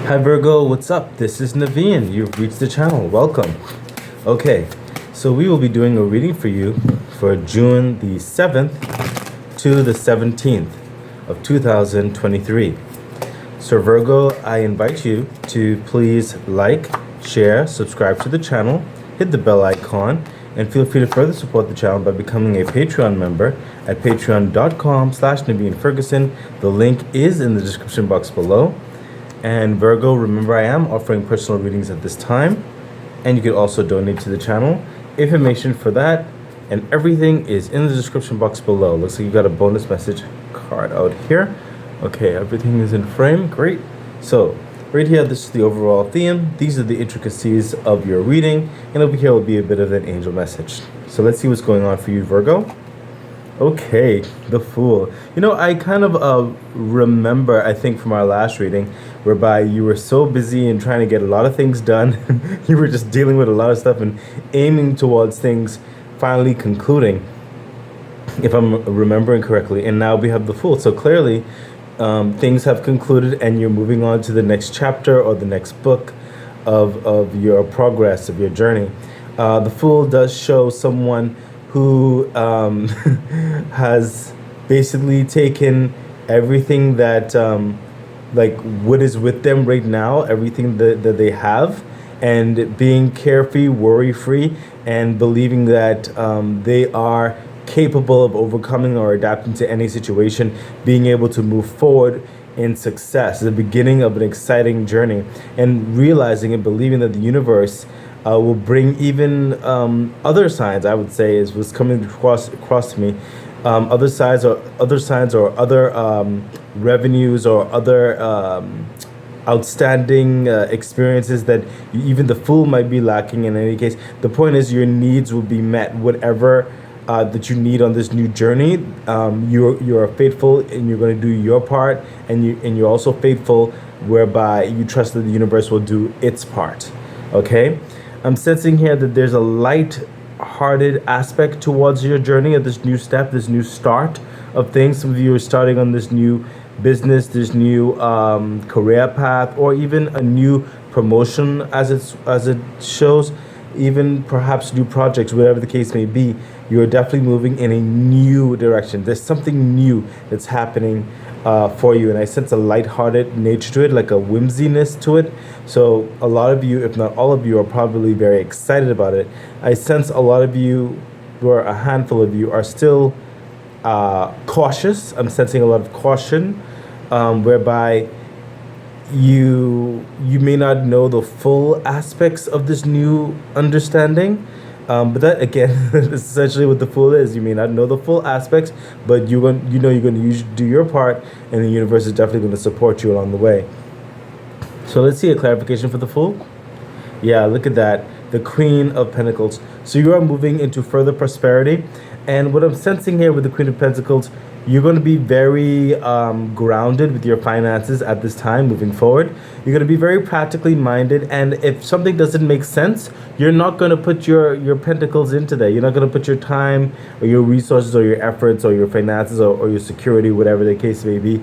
Hi Virgo, what's up? This is Naveen. You've reached the channel. Welcome. Okay, so we will be doing a reading for you for June the 7th to the 17th of 2023. So Virgo, I invite you to please like, share, subscribe to the channel, hit the bell icon, and feel free to further support the channel by becoming a Patreon member at patreon.com/Naveen Ferguson. The link is in the description box below. And Virgo, remember I am offering personal readings at this time, and you can also donate to the channel. Information for that and everything is in the description box below. Looks like you got a bonus message card out here. Okay, everything is in frame. Great. So right here, this is the overall theme. These are the intricacies of your reading, and over here will be a bit of an angel message. So let's see what's going on for you, Virgo. Okay, the Fool. You know, I kind of remember, I think, from our last reading, whereby you were so busy and trying to get a lot of things done. You were just dealing with a lot of stuff and aiming towards things finally concluding, if I'm remembering correctly. And now we have the Fool. So clearly, things have concluded and you're moving on to the next chapter or the next book of your progress, of your journey. The Fool does show someone who has basically taken everything that like what is with them right now, everything that they have, and being carefree, worry-free, and believing that they are capable of overcoming or adapting to any situation, being able to move forward in success, the beginning of an exciting journey, and realizing and believing that the universe will bring even other signs. I would say is what's coming across to me. Other signs or other revenues or other outstanding experiences that even the Fool might be lacking. In any case, the point is your needs will be met. Whatever that you need on this new journey, you're faithful and you're going to do your part, and you're also faithful, whereby you trust that the universe will do its part. Okay. I'm sensing here that there's a light-hearted aspect towards your journey, at this new step, this new start of things. Some of you are starting on this new business, this new career path, or even a new promotion, as it shows, even perhaps new projects, whatever the case may be. You're definitely moving in a new direction. There's something new that's happening for you, and I sense a lighthearted nature to it, like a whimsiness to it. So a lot of you, if not all of you, are probably very excited about it. I sense a lot of you, or a handful of you, are still cautious. I'm sensing a lot of caution, whereby you may not know the full aspects of this new understanding. But that, again, is essentially what the Fool is. You may not know the full aspects, but you're going to do your part, and the universe is definitely going to support you along the way. So let's see a clarification for the Fool. Yeah, look at that. The Queen of Pentacles. So you are moving into further prosperity. And what I'm sensing here with the Queen of Pentacles, you're going to be very grounded with your finances at this time moving forward. You're going to be very practically minded, and if something doesn't make sense, you're not going to put your pentacles into that. You're not going to put your time or your resources or your efforts or your finances or your security, whatever the case may be,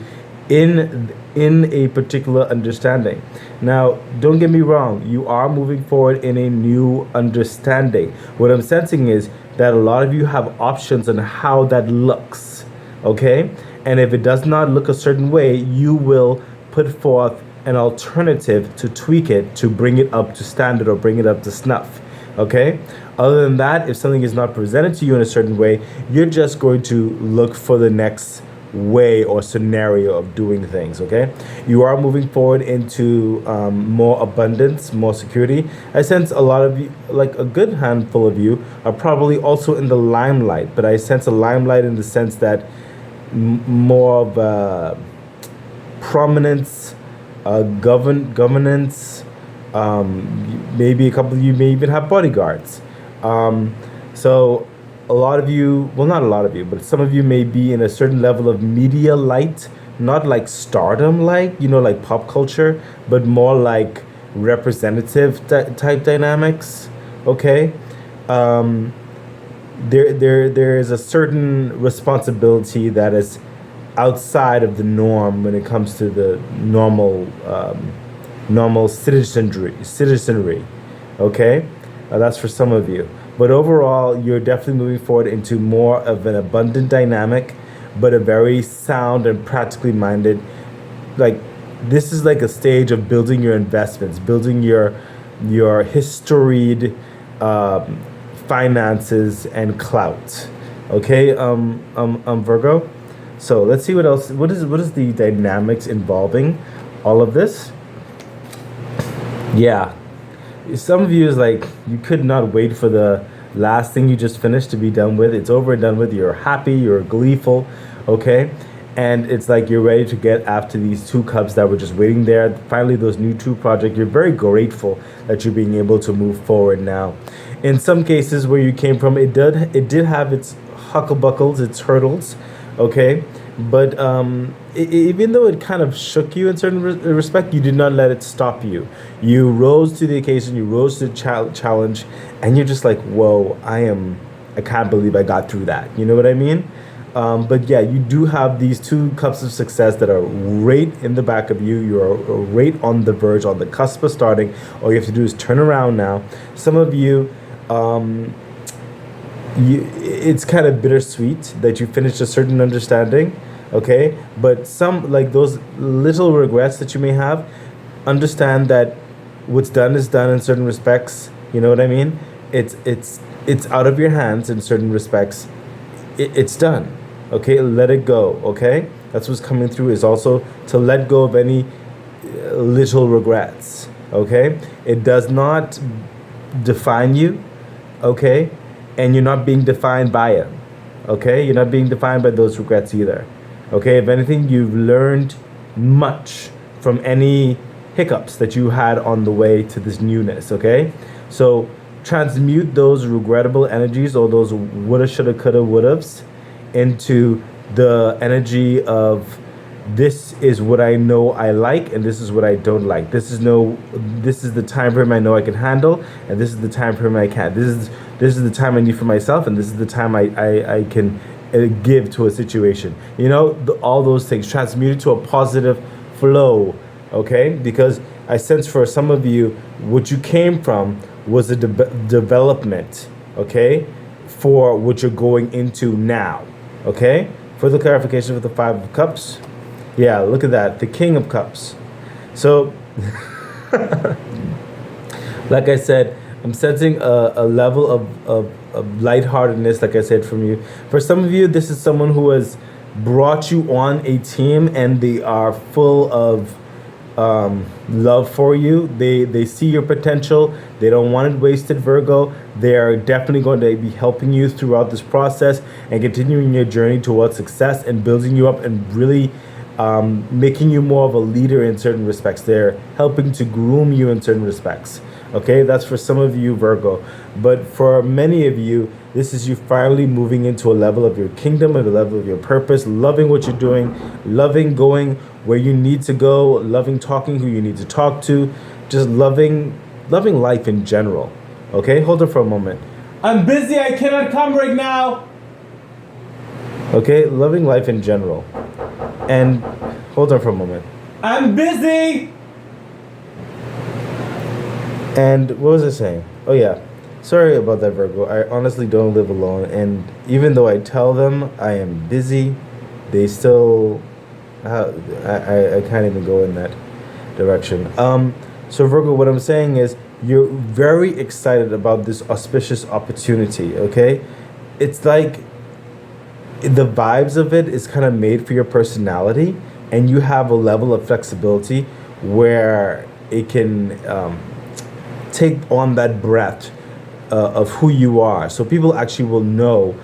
in a particular understanding. Now, don't get me wrong, you are moving forward in a new understanding. What I'm sensing is that a lot of you have options on how that looks. Okay, and if it does not look a certain way, you will put forth an alternative to tweak it, to bring it up to standard or bring it up to snuff. Okay, other than that, if something is not presented to you in a certain way, you're just going to look for the next way or scenario of doing things. Okay, you are moving forward into more abundance, more security. I sense a lot of you, like a good handful of you, are probably also in the limelight, but I sense a limelight in the sense that more of prominence, governance. Maybe a couple of you may even have bodyguards. So a lot of you, well, not a lot of you, but some of you may be in a certain level of media light, not like stardom, like, like pop culture, but more like representative type dynamics. Okay. There is a certain responsibility that is outside of the norm when it comes to the normal normal citizenry. Okay, that's for some of you. But overall, you're definitely moving forward into more of an abundant dynamic, but a very sound and practically minded. Like, this is like a stage of building your investments, building your historied um, finances and clout. Okay, Virgo. So let's see what else. What is the dynamics involving all of this? Yeah, some of you is like you could not wait for the last thing you just finished to be done with. It's over and done with. You're happy. You're gleeful. Okay, and it's like you're ready to get after these two cups that were just waiting there. Finally, those new two projects. You're very grateful that you're being able to move forward now. In some cases where you came from, it did have its hucklebuckles, its hurdles. Okay, but even though it kind of shook you in certain respect, you did not let it stop you. You rose to the occasion, you rose to the challenge, and you're just like, whoa, I can't believe I got through that. You know what I mean? But yeah, you do have these two cups of success that are right in the back of you. You're right on the verge, on the cusp of starting. All you have to do is turn around now. Some of you, it's kind of bittersweet that you finished a certain understanding, okay, but some, like those little regrets that you may have, understand that what's done is done in certain respects. You know what I mean? It's out of your hands in certain respects. It's done. Okay, let it go. Okay, that's what's coming through, is also to let go of any little regrets. Okay, it does not define you. Okay, and you're not being defined by it. Okay, you're not being defined by those regrets either. Okay, if anything, you've learned much from any hiccups that you had on the way to this newness. Okay, so transmute those regrettable energies, or those woulda, shoulda, coulda, woulda's, into the energy of, this is what I know I like, and this is what I don't like. This is the time frame I know I can handle, and this is the time frame I can't. This is the time I need for myself, and this is the time I can give to a situation. You know, all those things transmuted to a positive flow. Okay, because I sense for some of you, what you came from was a development. Okay, for what you're going into now. Okay, further clarification with the Five of Cups. Yeah, look at that, the King of Cups. So, like I said, I'm sensing a level of lightheartedness, like I said, from you. For some of you, this is someone who has brought you on a team, and they are full of love for you. They see your potential. They don't want it wasted, Virgo. They are definitely going to be helping you throughout this process and continuing your journey towards success and building you up and really making you more of a leader in certain respects. They're helping to groom you in certain respects. Okay, that's for some of you, Virgo. But for many of you, this is you finally moving into a level of your kingdom, at a level of your purpose, loving what you're doing, loving going where you need to go, loving talking who you need to talk to, just loving life in general. Okay, hold on for a moment. I'm busy, I cannot come right now. Okay, loving life in general. And hold on for a moment. I'm busy. And what was I saying? Oh yeah, sorry about that, Virgo. I honestly don't live alone, and even though I tell them I am busy, they still, I can't even go in that direction. So Virgo, what I'm saying is you're very excited about this auspicious opportunity. Okay, it's like the vibes of it is kind of made for your personality, and you have a level of flexibility where it can take on that breath of who you are. So people actually will know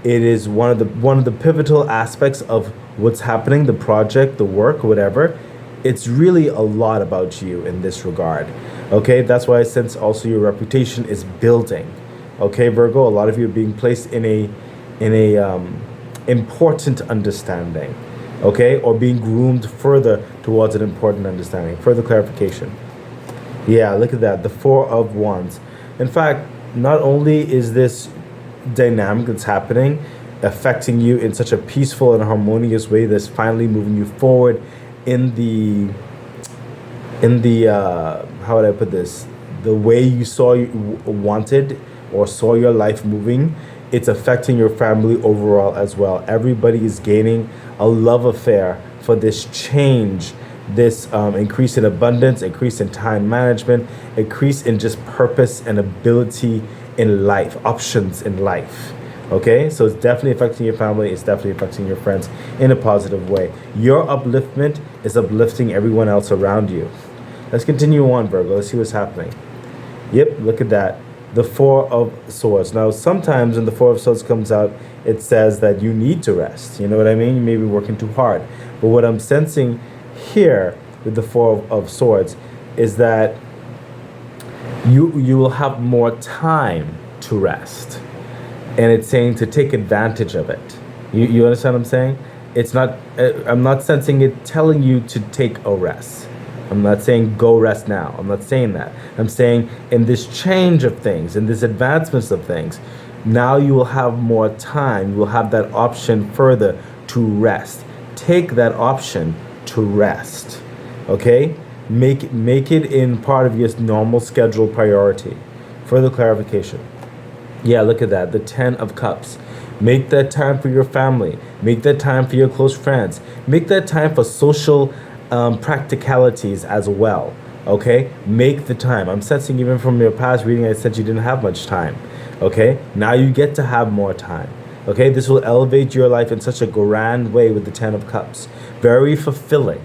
it is one of the pivotal aspects of what's happening, the project, the work, whatever. It's really a lot about you in this regard. Okay, that's why I sense also your reputation is building. Okay, Virgo, a lot of you are being placed in a important understanding. Okay, or being groomed further towards an important understanding. Further clarification. Yeah, look at that, the Four of Wands. In fact, not only is this dynamic that's happening affecting you in such a peaceful and harmonious way that's finally moving you forward in the in the how would I put this? The way you wanted or saw your life moving, it's affecting your family overall as well. Everybody is gaining a love affair for this change, this increase in abundance, increase in time management, increase in just purpose and ability in life, options in life. Okay, so it's definitely affecting your family, it's definitely affecting your friends in a positive way. Your upliftment is uplifting everyone else around you. Let's continue on, Virgo. Let's see what's happening. Yep, look at that. The Four of Swords. Now, sometimes when the Four of Swords comes out, it says that you need to rest. You know what I mean? You may be working too hard. But what I'm sensing here with the Four of Swords is that you will have more time to rest. And it's saying to take advantage of it. You understand what I'm saying? It's not, I'm not sensing it telling you to take a rest. I'm not saying go rest now. I'm not saying that. I'm saying in this change of things, in this advancements of things, now you will have more time. You will have that option further to rest. Take that option to rest. Okay? Make it in part of your normal schedule priority. Further clarification. Yeah, look at that. The 10 of Cups. Make that time for your family. Make that time for your close friends. Make that time for social practicalities as well. Okay? Make the time. I'm sensing even from your past reading, I said you didn't have much time. Okay? Now you get to have more time. Okay? This will elevate your life in such a grand way with the 10 of Cups. Very fulfilling.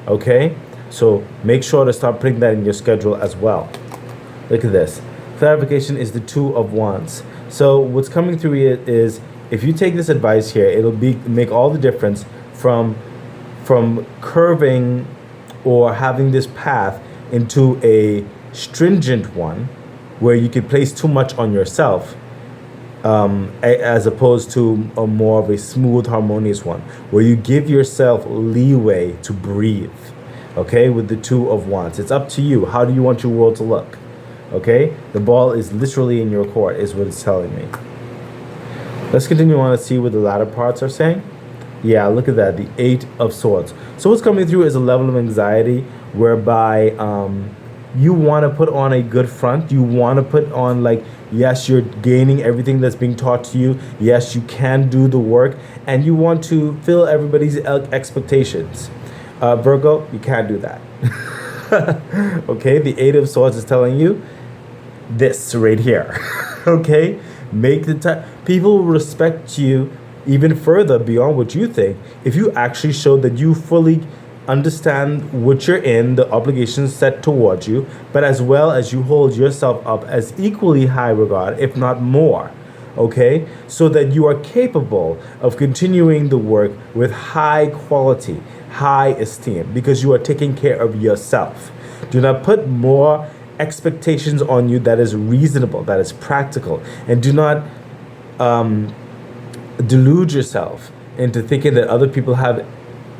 Okay? So make sure to start putting that in your schedule as well. Look at this. Clarification is the Two of Wands. So what's coming through here is if you take this advice here, it'll make all the difference from curving or having this path into a stringent one where you could place too much on yourself, as opposed to a more of a smooth, harmonious one where you give yourself leeway to breathe. Okay, with the Two of Wands, it's up to you. How do you want your world to look? Okay, the ball is literally in your court is what it's telling me. Let's continue on to see what the latter parts are saying. Yeah, look at that, the 8 of Swords. So what's coming through is a level of anxiety whereby you want to put on a good front. You want to put on, like, yes, you're gaining everything that's being taught to you. Yes, you can do the work, and you want to fill everybody's expectations. Virgo, you can't do that. Okay, the 8 of Swords is telling you this right here. Okay, make the time. People will respect you even further beyond what you think if you actually show that you fully understand what you're in, the obligations set towards you, but as well as you hold yourself up as equally high regard, if not more. Okay, so that you are capable of continuing the work with high quality, high esteem, because you are taking care of yourself. Do not put more expectations on you that is reasonable, that is practical, and do not delude yourself into thinking that other people have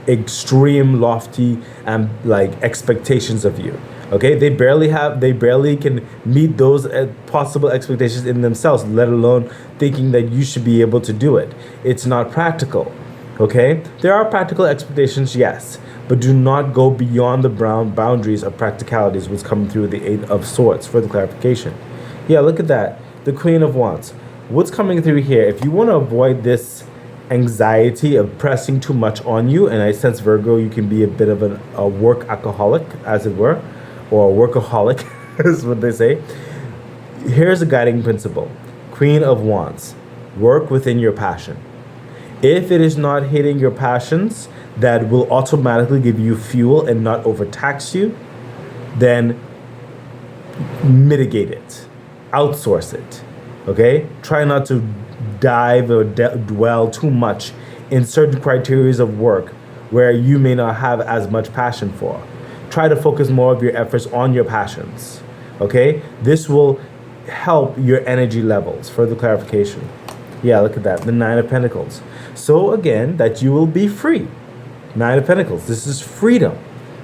extreme, lofty, and like expectations of you. Okay, they barely can meet those possible expectations in themselves, let alone thinking that you should be able to do it. It's not practical. Okay, there are practical expectations, yes, but do not go beyond the boundaries of practicalities. What's coming through the 8 of Swords for the clarification. Yeah, look at that, the Queen of Wands. What's coming through here? If you want to avoid this anxiety of pressing too much on you, and I sense, Virgo, you can be a bit of a work alcoholic, as it were, or a workaholic, is what they say. Here's a guiding principle. Queen of Wands, work within your passion. If it is not hitting your passions that will automatically give you fuel and not overtax you, then mitigate it, outsource it. Okay, try not to dive or dwell too much in certain criteria of work where you may not have as much passion for. Try to focus more of your efforts on your passions. Okay, this will help your energy levels. Further clarification. Yeah, look at that, the 9 of Pentacles. So again, that you will be free. 9 of Pentacles, this is freedom.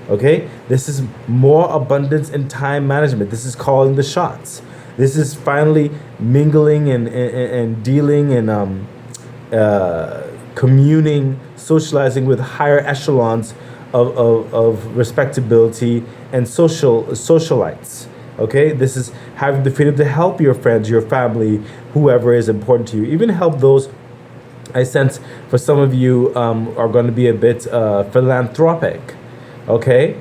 Okay, this is more abundance in time management. This is calling the shots. This is finally mingling and dealing and communing, socializing with higher echelons of respectability and socialites. Okay, this is having the freedom to help your friends, your family, whoever is important to you, even help those. I sense for some of you are going to be a bit philanthropic. Okay,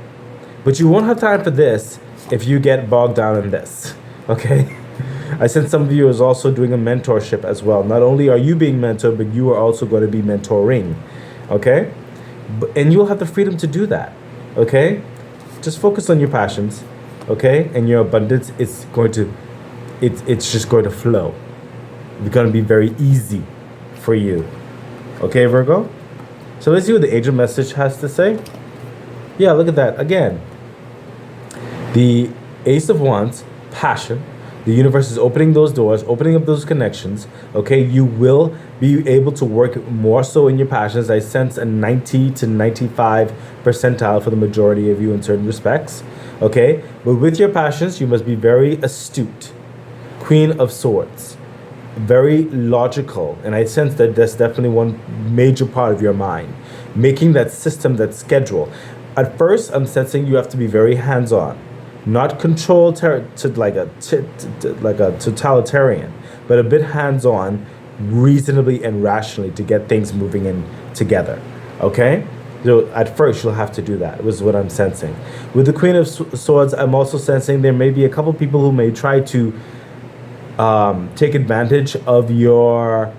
but you won't have time for this if you get bogged down in this. Okay. I sense some of you is also doing a mentorship as well. Not only are you being mentored, but you are also going to be mentoring. Okay? And you'll have the freedom to do that. Okay? Just focus on your passions. Okay? And your abundance is it's just going to flow. It's going to be very easy for you. Okay, Virgo? So let's see what the angel message has to say. Yeah, look at that. Again, the Ace of Wands, passion. The universe is opening those doors, opening up those connections. Okay, you will be able to work more so in your passions. I sense a 90 to 95 percentile for the majority of you in certain respects. Okay, but with your passions, you must be very astute. Queen of Swords, very logical, and I sense that that's definitely one major part of your mind. Making that system, that schedule. At first, I'm sensing you have to be very hands-on. Not control like a totalitarian, but a bit hands-on, reasonably and rationally to get things moving in together. Okay? So at first you'll have to do that, was what I'm sensing. With the Queen of Swords, I'm also sensing there may be a couple people who may try to take advantage of your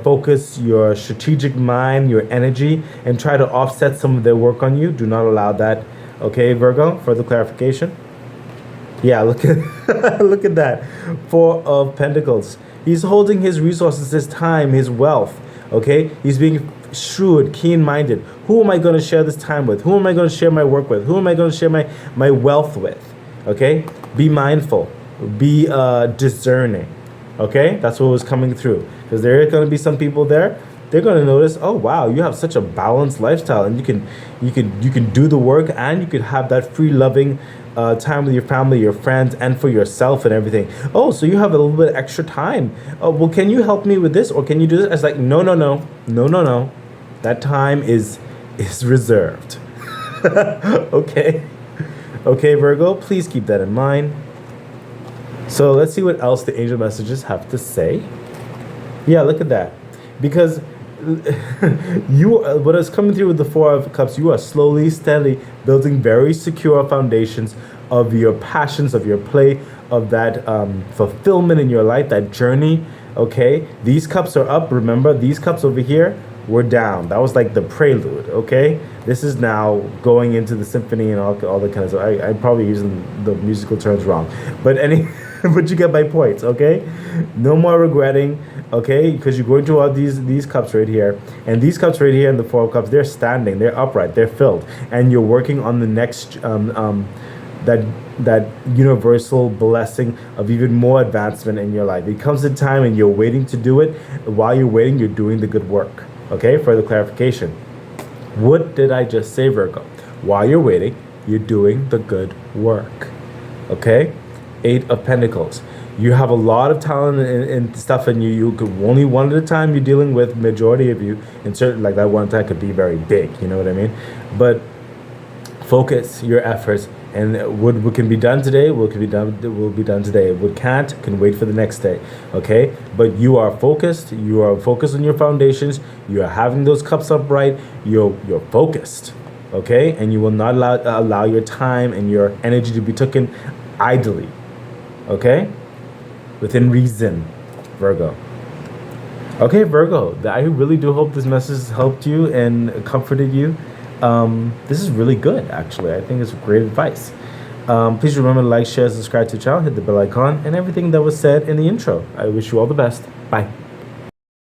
focus, your strategic mind, your energy, and try to offset some of their work on you. Do not allow that. Okay, Virgo, further clarification. Yeah, look at look at that. Four of Pentacles. He's holding his resources, his time, his wealth. Okay, he's being shrewd, keen-minded. Who am I going to share this time with? Who am I going to share my work with? Who am I going to share my wealth with? Okay, be mindful, be discerning. Okay, that's what was coming through, because there are going to be some people there. They're going to notice, oh wow, you have such a balanced lifestyle, and you can do the work, and you could have that free loving time with your family, your friends, and for yourself and everything. Oh, so you have a little bit of extra time. Oh, well, can you help me with this, or can you do this? It's like, no. That time is reserved. Okay, Virgo, please keep that in mind. So let's see what else the angel messages have to say. Yeah, look at that, because what is coming through with the Four of Cups, you are slowly, steadily building very secure foundations of your passions, of your play, of that fulfillment in your life, that journey. Okay, these cups are up. Remember, these cups over here were down. That was like the prelude. Okay, this is now going into the symphony and all the kind of stuff. I'm probably using the musical terms wrong, but but you get my points. Okay, no more regretting. Okay, because you're going to all these cups right here, and these cups right here and the Four of Cups, they're standing, they're upright, they're filled, and you're working on the next that universal blessing of even more advancement in your life. It comes a time and you're waiting to do it. While you're waiting, you're doing the good work. Okay, further clarification. What did I just say, Virgo? While you're waiting, you're doing the good work. Okay, Eight of Pentacles. You have a lot of talent and stuff, and you could only one at a time you're dealing with. Majority of you, and certain like that one time could be very big. You know what I mean? But focus your efforts, and what can be done today will be done today. What can't can wait for the next day. Okay, but you are focused. You are focused on your foundations. You are having those cups upright. You're focused. Okay, and you will not allow your time and your energy to be taken idly. Okay. Within reason, Virgo. Okay, Virgo, I really do hope this message has helped you and comforted you. This is really good, actually. I think it's great advice. Please remember to like, share, subscribe to the channel, hit the bell icon, and everything that was said in the intro. I wish you all the best. Bye.